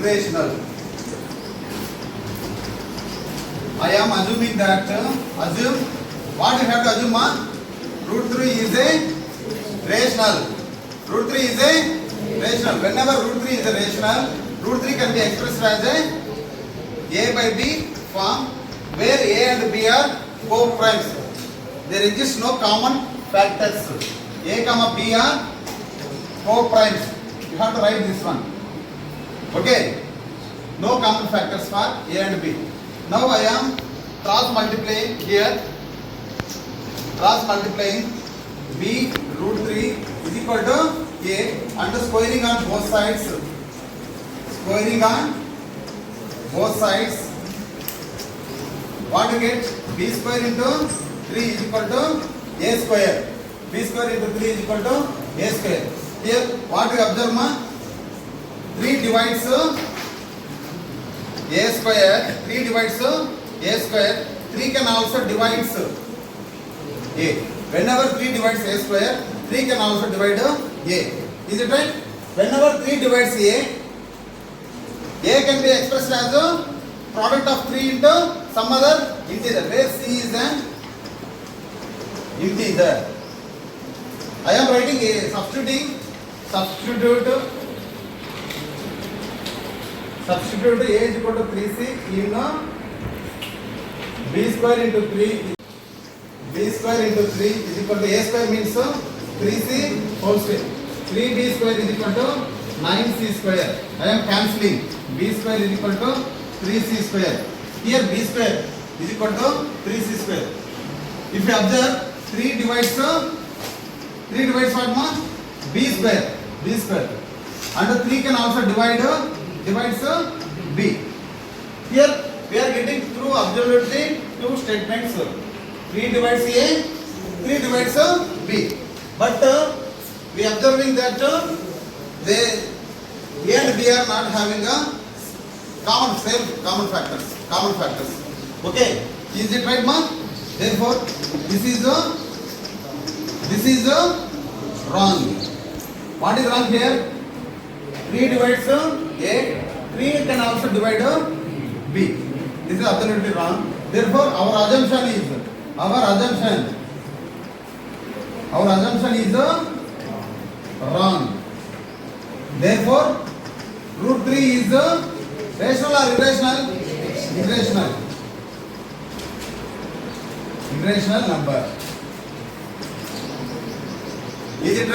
irrational. I am assuming that assume what you have to assume root 3 is a rational. Root 3 is a rational. Whenever root 3 is a rational, root 3 can be expressed as a by b form where a and b are co-primes. There exists no common factors. A comma b are co-primes. You have to write this one. Okay. No common factors for a and b. Now I am cross multiplying here. Cross multiplying b root 3 is equal to a and squaring on both sides. Squaring on both sides. What you get? B square into 3 is equal to a square. B square into 3 is equal to a square. Here what you observe 3 divides a square. 3 divides a square. 3 can also divide a. Whenever 3 divides a square, 3 can also divide a. Is it right? Whenever 3 divides a can be expressed as a product of 3 into some other integer, where c is an integer. I am writing a substitute a is equal to 3c in b square into 3. B square into 3 is equal to a square means 3c whole square. 3b square is equal to 9c square. I am cancelling. B square is equal to 3c square. Here b square is equal to 3c square. If you observe 3 divides what? B square. B square. And 3 can also divides b. Here we are getting through absolutely two statements. 3 divides a, 3 divides b. But we are observing that they a and b are not having a common factors. Okay, is it right, ma? Therefore, this is wrong. What is wrong here? 3 divides a, 3 can also divide b. This is absolutely wrong. Therefore, our assumption is wrong. Therefore, root 3 is rational or irrational? Irrational number. Is it right?